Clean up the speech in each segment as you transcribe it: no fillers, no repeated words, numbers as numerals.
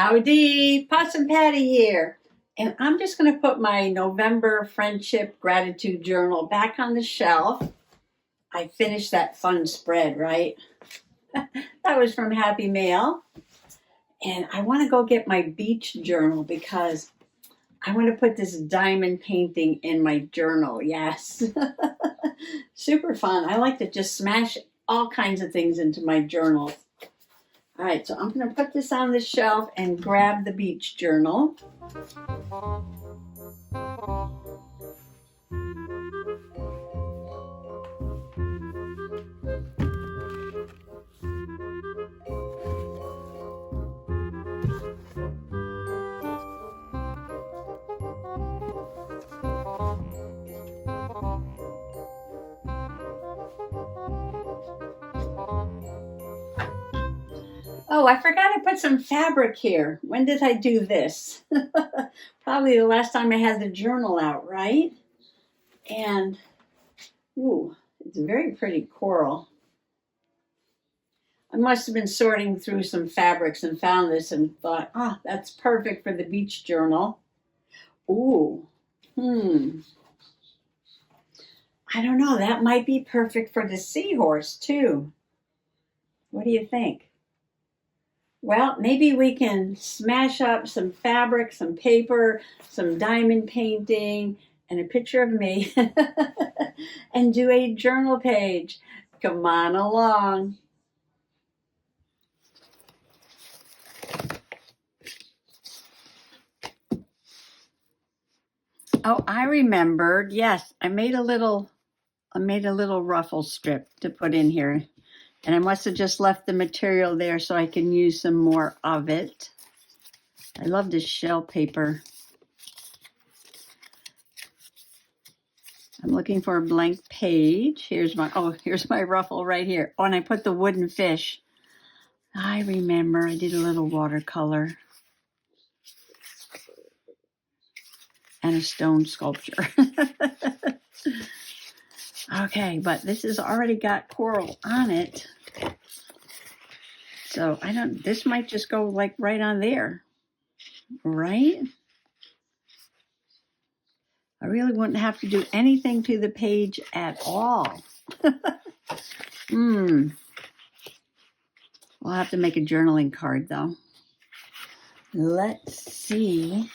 Howdy, Possum Patty here. And I'm just going to put my November Friendship Gratitude Journal back on the shelf. I finished that fun spread, right? That was from Happy Mail. And I want to go get my beach journal because I want to put this diamond painting in my journal. Yes. Super fun. I like to just smash all kinds of things into my journal. All right, so I'm going to put this on the shelf and grab the beach journal. Oh, I forgot to put some fabric here. When did I do this? Probably the last time I had the journal out, right? And, ooh, it's a very pretty coral. I must have been sorting through some fabrics and found this and thought, that's perfect for the beach journal. Ooh, I don't know. That might be perfect for the seahorse, too. What do you think? Well, maybe we can smash up some fabric, some paper, some diamond painting, and a picture of me and do a journal page. Come on along. Oh, I remembered. Yes, I made a little ruffle strip to put in here. And I must have just left the material there so I can use some more of it. I love this shell paper. I'm looking for a blank page. Here's my ruffle right here. Oh, and I put the wooden fish. I remember I did a little watercolor and a stone sculpture. Okay, but this has already got coral on it. So this might just go like right on there, right? I really wouldn't have to do anything to the page at all. We'll have to make a journaling card though. Let's see.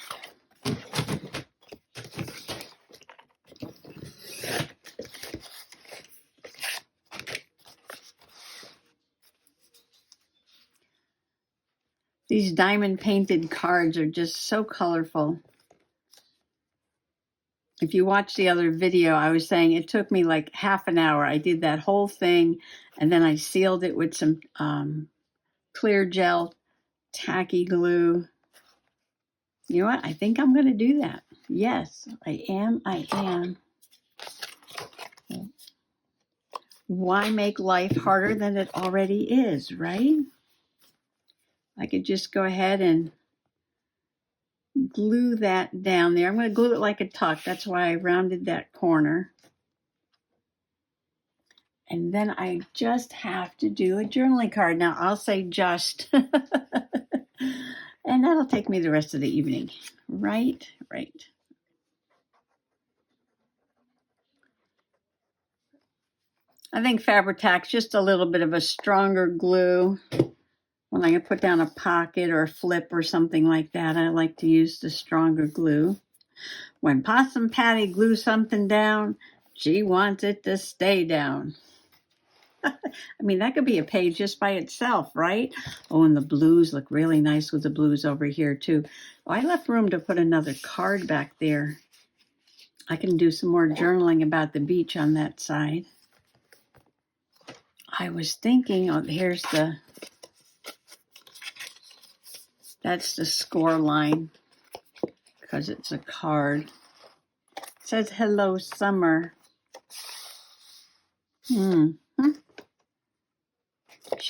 These diamond painted cards are just so colorful. If you watch the other video, I was saying it took me like half an hour. I did that whole thing and then I sealed it with some clear gel tacky glue. You know what? I think I'm going to do that. Yes, I am. Why make life harder than it already is, right? I could just go ahead and glue that down there. I'm going to glue it like a tuck. That's why I rounded that corner. And then I just have to do a journaling card. Now, I'll say just. And that'll take me the rest of the evening. Right. I think Fabri-Tac's just a little bit of a stronger glue. When I put down a pocket or a flip or something like that, I like to use the stronger glue. When Possum Patty glues something down, she wants it to stay down. I mean, that could be a page just by itself, right? Oh, and the blues look really nice with the blues over here, too. Oh, I left room to put another card back there. I can do some more journaling about the beach on that side. I was thinking, that's the score line because it's a card. It says, hello, summer. Should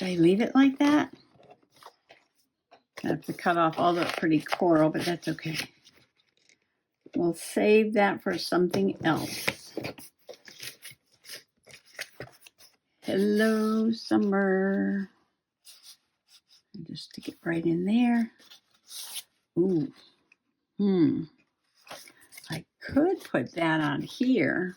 I leave it like that? I have to cut off all the pretty coral, but that's okay. We'll save that for something else. Hello, summer. And just stick it right in there. Ooh. I could put that on here.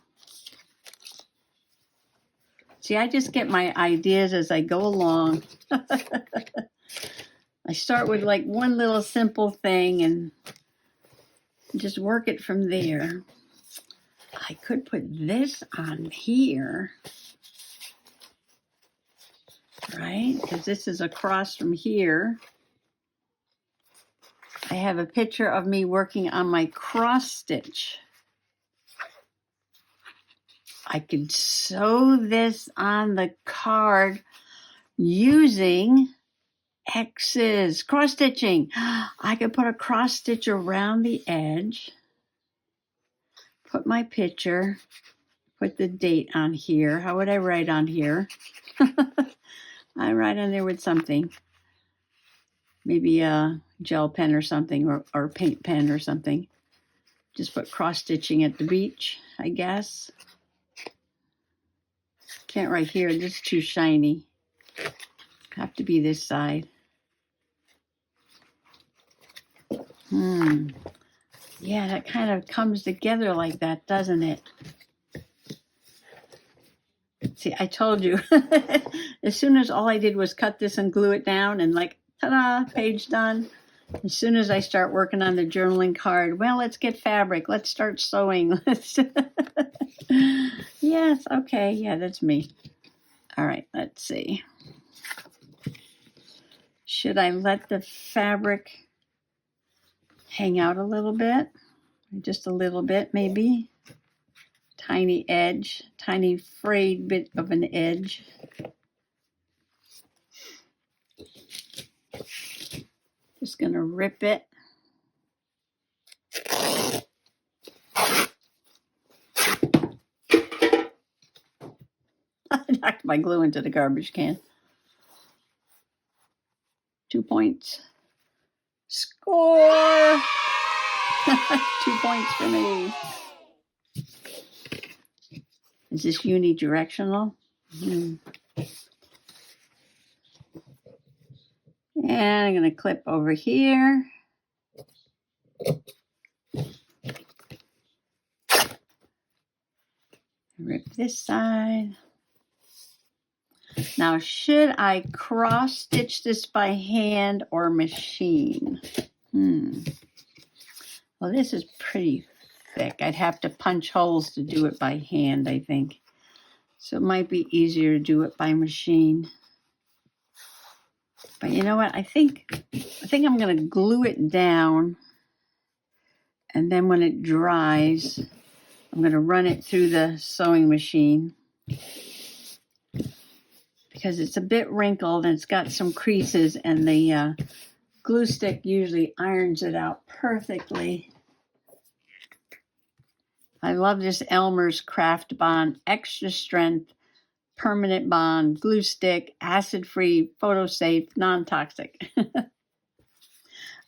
See, I just get my ideas as I go along. I start with like one little simple thing and just work it from there. I could put this on here, right? Because this is across from here. I have a picture of me working on my cross stitch. I could sew this on the card using X's, cross stitching. I could put a cross stitch around the edge, put my picture, put the date on here. How would I write on here? I write on there with something. Maybe a gel pen or something, or paint pen or something. Just put cross stitching at the beach, I guess. Can't write here, this is too shiny. Have to be this side. Yeah, that kind of comes together like that, doesn't it? See, I told you. As soon as all I did was cut this and glue it down and like, ta-da, page done. As soon as I start working on the journaling card, well, let's get fabric. Let's start sewing. Yes, okay, yeah, that's me. All right, let's see. Should I let the fabric hang out a little bit? Just a little bit, maybe. Tiny edge, tiny frayed bit of an edge. Just gonna rip it. I knocked my glue into the garbage can. 2 points. Score! 2 points for me. Is this unidirectional? And I'm going to clip over here. Rip this side. Now, should I cross stitch this by hand or machine? Well, this is pretty thick. I'd have to punch holes to do it by hand, I think. So it might be easier to do it by machine. But you know what? I think I'm going to glue it down. And then when it dries, I'm going to run it through the sewing machine. Because it's a bit wrinkled and it's got some creases, and the glue stick usually irons it out perfectly. I love this Elmer's Craft Bond Extra Strength Permanent Bond Glue Stick, acid-free, photo-safe, non-toxic.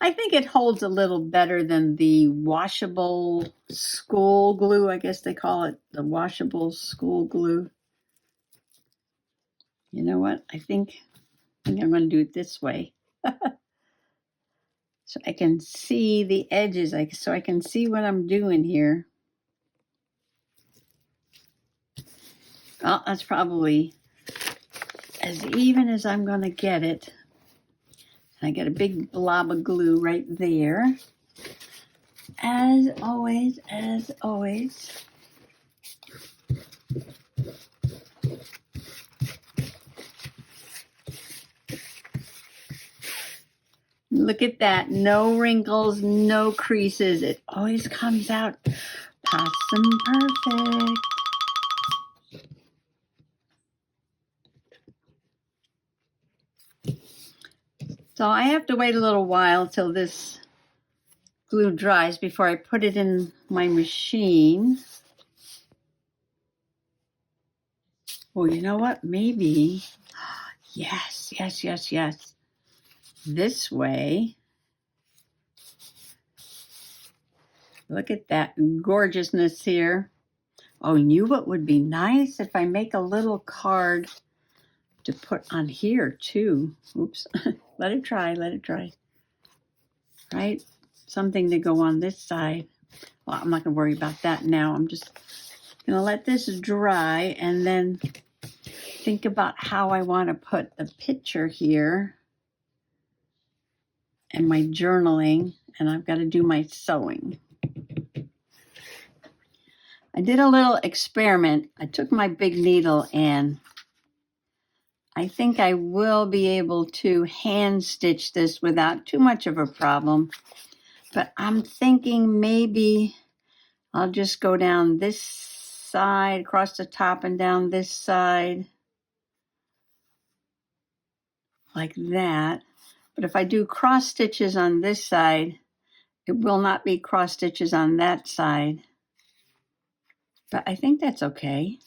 I think it holds a little better than the washable school glue. I guess they call it the washable school glue. You know what? I think I'm going to do it this way. So I can see the edges, so I can see what I'm doing here. Well, that's probably as even as I'm going to get it. I got a big blob of glue right there. As always. Look at that. No wrinkles, no creases. It always comes out possum perfect. So I have to wait a little while till this glue dries before I put it in my machine. Well, you know what? Maybe. Yes. This way. Look at that gorgeousness here. Oh, you know what would be nice if I make a little card to put on here too. Oops. Let it dry. Right? something to go on this side. Well, I'm not going to worry about that now. I'm just going to let this dry and then think about how I want to put the picture here and my journaling, and I've got to do my sewing. I did a little experiment. I took my big needle and I think I will be able to hand stitch this without too much of a problem. But I'm thinking maybe I'll just go down this side, across the top and down this side, like that. But if I do cross stitches on this side, it will not be cross stitches on that side. But I think that's okay.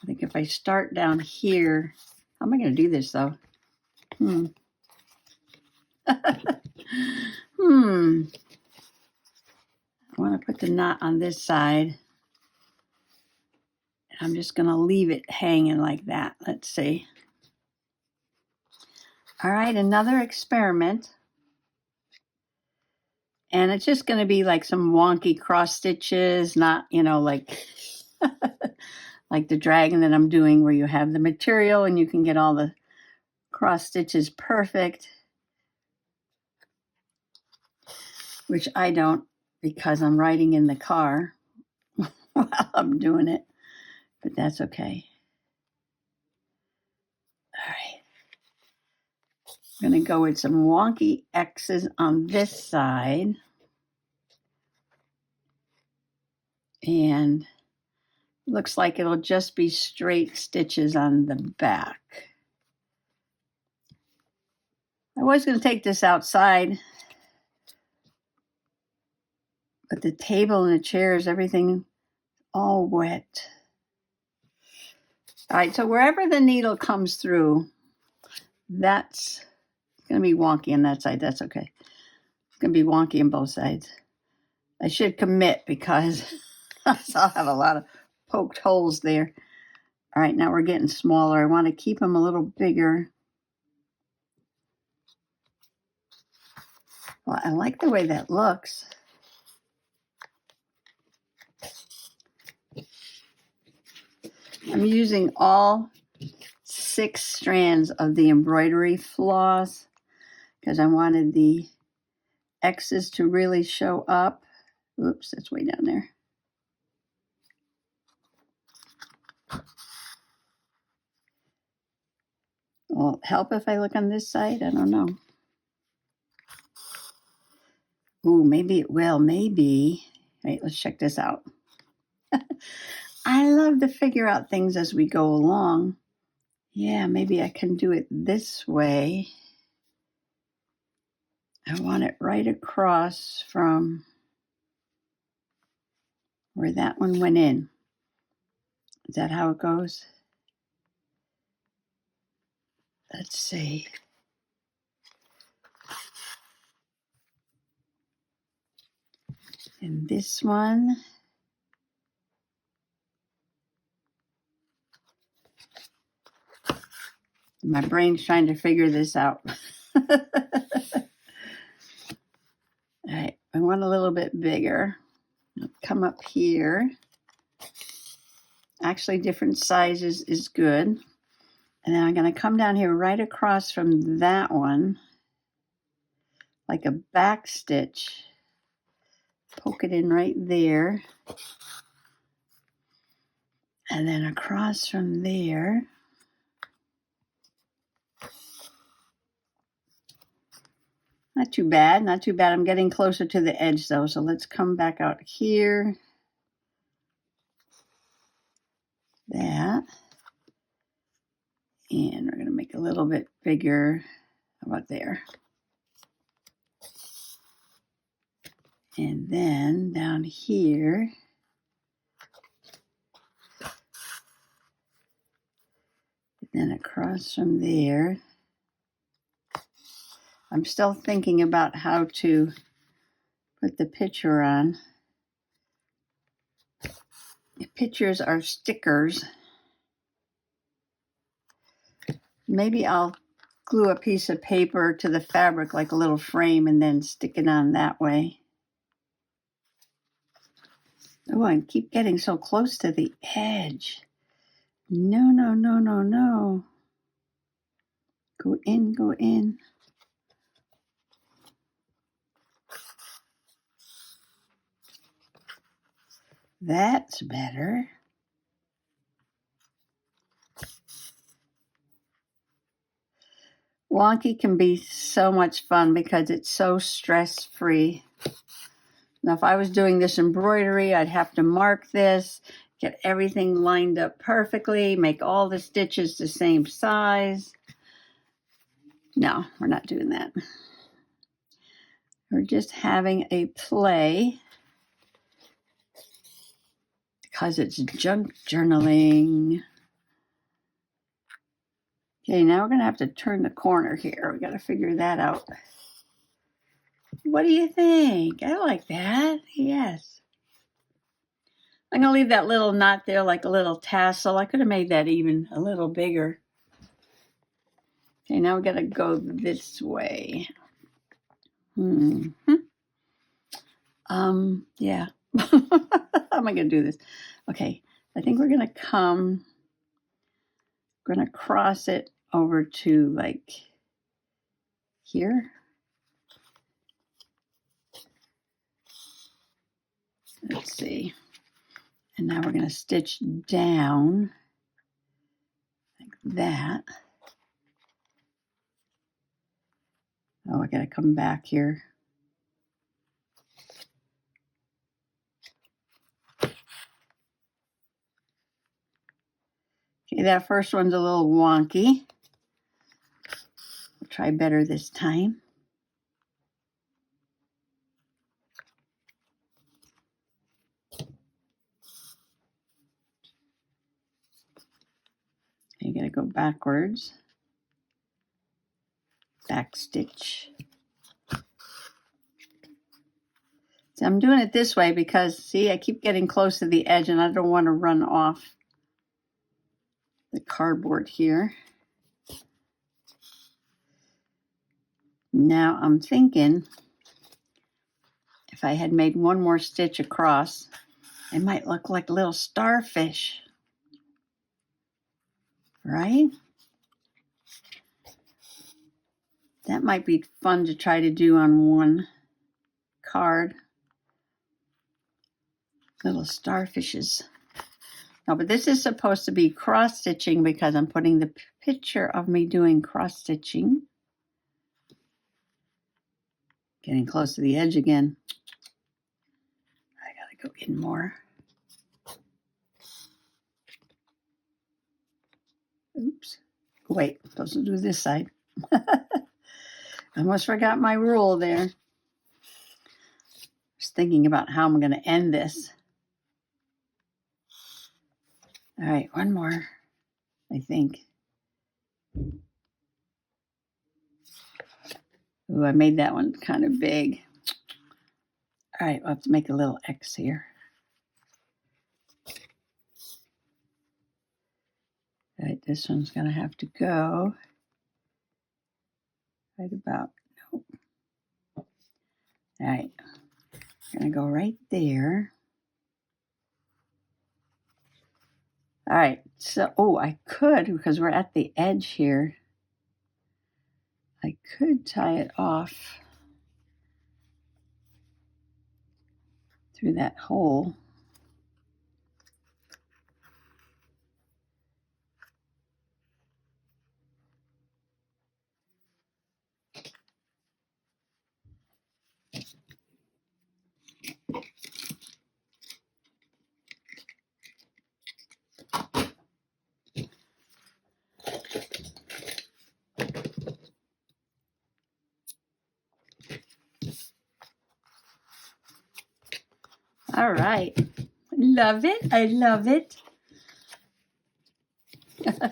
I think if I start down here, how am I going to do this though? I want to put the knot on this side. I'm just going to leave it hanging like that. Let's see. All right, another experiment. And it's just going to be like some wonky cross stitches, not, like like the dragon that I'm doing where you have the material and you can get all the cross stitches perfect, which I don't because I'm riding in the car while I'm doing it, but that's okay. All right. I'm going to go with some wonky X's on this side. And looks like it'll just be straight stitches on the back. I was going to take this outside, but the table and the chairs, everything all wet. All right, so wherever the needle comes through, that's going to be wonky on that side. That's okay. It's going to be wonky on both sides. I should commit because I'll have a lot of poked holes there. All right, now we're getting smaller. I want to keep them a little bigger. Well, I like the way that looks. I'm using all 6 strands of the embroidery floss because I wanted the X's to really show up. Oops, that's way down there. Will it help if I look on this side? I don't know. Ooh, maybe it will. Maybe. All right, let's check this out. I love to figure out things as we go along. Yeah, maybe I can do it this way. I want it right across from where that one went in. Is that how it goes? Let's see. And this one. My brain's trying to figure this out. All right, I want a little bit bigger. I'll come up here. Actually, different sizes is good. And then I'm going to come down here right across from that one, like a back stitch. Poke it in right there. And then across from there. Not too bad, not too bad. I'm getting closer to the edge though, so let's come back out here. That. And we're going to make a little bit bigger. How about there? And then down here. Then across from there. I'm still thinking about how to put the picture on. The pictures are stickers. Maybe I'll glue a piece of paper to the fabric like a little frame and then stick it on that way. Oh, I keep getting so close to the edge. No, no, no, no, no. Go in, go in. That's better. Wonky can be so much fun because it's so stress-free. Now, if I was doing this embroidery, I'd have to mark this, get everything lined up perfectly, make all the stitches the same size. No, we're not doing that. We're just having a play because it's junk journaling. Okay, now we're going to have to turn the corner here. We got to figure that out. What do you think? I like that. Yes. I'm going to leave that little knot there like a little tassel. I could have made that even a little bigger. Okay, now we got to go this way. Yeah. How am I going to do this? Okay, I think we're going to cross it over to like here. Let's see. And now we're going to stitch down like that. Oh, I got to come back here. Okay, that first one's a little wonky. We'll try better this time. You got to go backwards. Back stitch. So I'm doing it this way because, see, I keep getting close to the edge and I don't want to run off the cardboard here. Now I'm thinking if I had made one more stitch across, it might look like a little starfish, right? That might be fun to try to do on one card. Little starfishes. No, but this is supposed to be cross-stitching because I'm putting the picture of me doing cross-stitching. Getting close to the edge again. I gotta go in more. Oops. Wait, supposed to do this side. I almost forgot my rule there. Just thinking about how I'm going to end this. All right, one more, I think. Ooh, I made that one kind of big. All right, I'll have to make a little X here. All right, this one's going to have to go right about, nope. All right, I'm going to go right there. All right, so, oh, I could, because we're at the edge here, I could tie it off through that hole. All right. Love it. I love it. All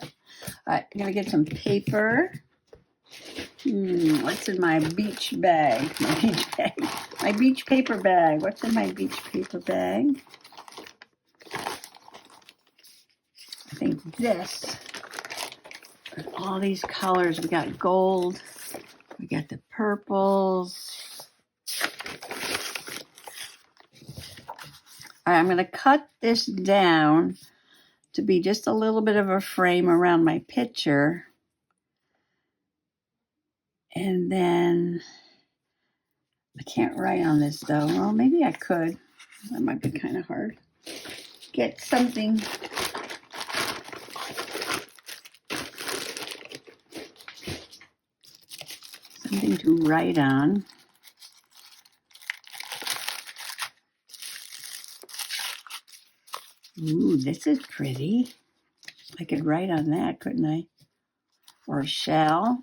right, I'm going to get some paper. What's in my beach bag? My beach bag. My beach paper bag. What's in my beach paper bag? I think this. All these colors. We got gold. We got the purples. All right, I'm going to cut this down to be just a little bit of a frame around my picture. And then I can't write on this though. Well, maybe I could. That might be kind of hard. Get something. Something to write on. Ooh, this is pretty. I could write on that, couldn't I? Or a shell.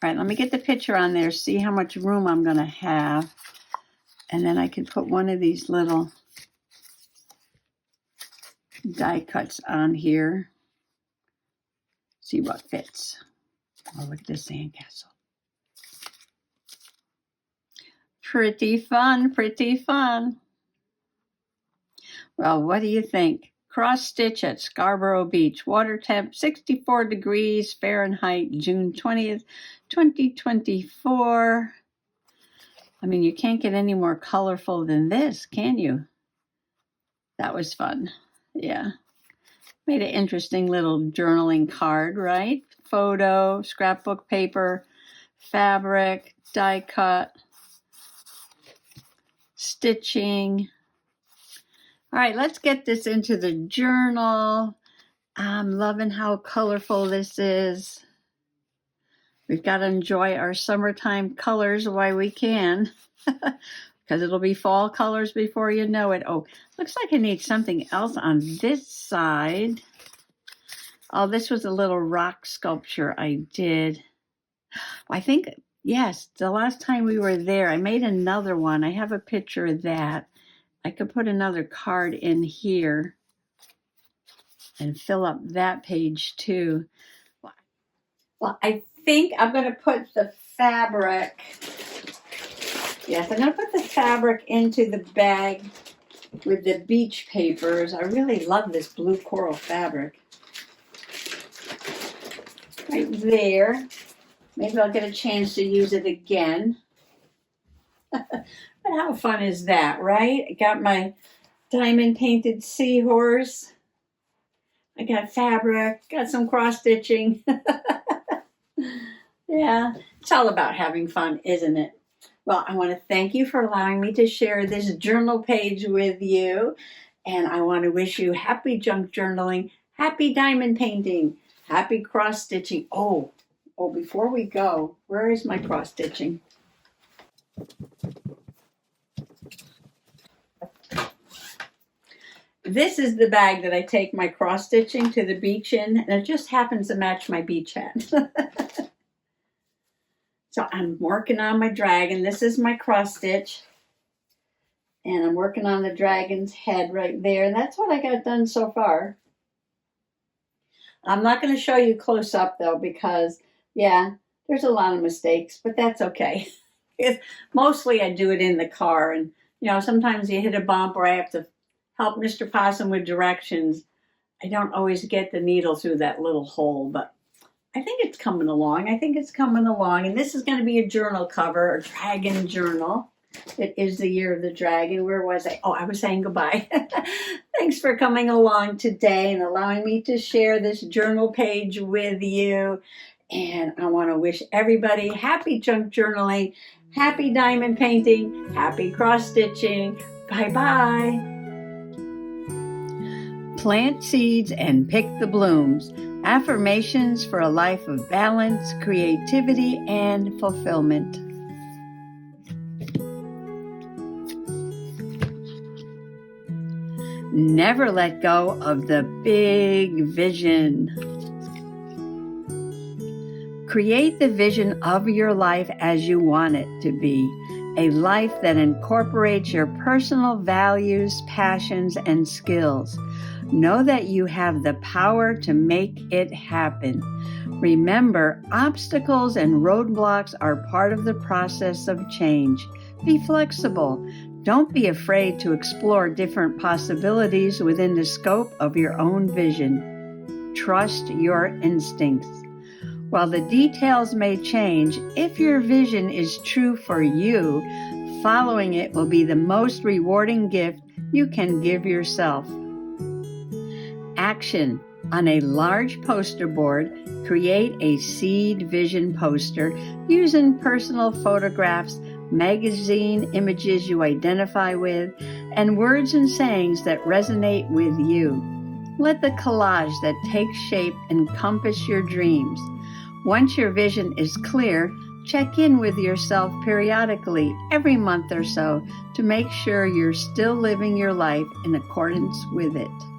All right, let me get the picture on there, see how much room I'm going to have. And then I can put one of these little die cuts on here. See what fits. Oh, look at this sandcastle. Pretty fun, pretty fun. Well, what do you think? Cross stitch at Scarborough Beach. Water temp 64 degrees Fahrenheit, June 20th, 2024. I mean, you can't get any more colorful than this, can you? That was fun. Yeah. Made an interesting little journaling card, right? Photo, scrapbook paper, fabric, die cut, stitching. All right, let's get this into the journal. I'm loving how colorful this is. We've got to enjoy our summertime colors while we can, because it'll be fall colors before you know it. Oh, looks like I need something else on this side. Oh, this was a little rock sculpture I did. I think, yes, the last time we were there, I made another one. I have a picture of that. I could put another card in here and fill up that page too. Well, I think I'm going to put the fabric. Yes, I'm going to put the fabric into the bag with the beach papers. I really love this blue coral fabric. Right there. Maybe I'll get a chance to use it again. But how fun is that, right? I got my diamond painted seahorse. I got fabric, got some cross stitching. Yeah, it's all about having fun, isn't it? Well, I want to thank you for allowing me to share this journal page with you. And I want to wish you happy junk journaling, happy diamond painting, happy cross stitching. Oh, before we go, where is my cross stitching? This is the bag that I take my cross stitching to the beach in, and it just happens to match my beach hat. So I'm working on my dragon. This is my cross stitch. And I'm working on the dragon's head right there. And that's what I got done so far. I'm not going to show you close up though, because yeah, there's a lot of mistakes, but that's okay. Mostly I do it in the car, and sometimes you hit a bump or I have to help Mr. Possum with directions. I don't always get the needle through that little hole, but I think it's coming along. And this is going to be a journal cover, a dragon journal. It is the year of the dragon. Where was I? Oh, I was saying goodbye. Thanks for coming along today and allowing me to share this journal page with you. And I want to wish everybody happy junk journaling, happy diamond painting, happy cross stitching. Bye-bye. Plant seeds and pick the blooms. Affirmations for a life of balance, creativity, and fulfillment. Never let go of the big vision. Create the vision of your life as you want it to be. A life that incorporates your personal values, passions, and skills. Know that you have the power to make it happen. Remember, obstacles and roadblocks are part of the process of change. Be flexible. Don't be afraid to explore different possibilities within the scope of your own vision. trust your instincts. While the details may change, if your vision is true for you, following it will be the most rewarding gift you can give yourself. Action. On a large poster board, create a seed vision poster using personal photographs, magazine images you identify with, and words and sayings that resonate with you. Let the collage that takes shape encompass your dreams. Once your vision is clear, check in with yourself periodically every month or so to make sure you're still living your life in accordance with it.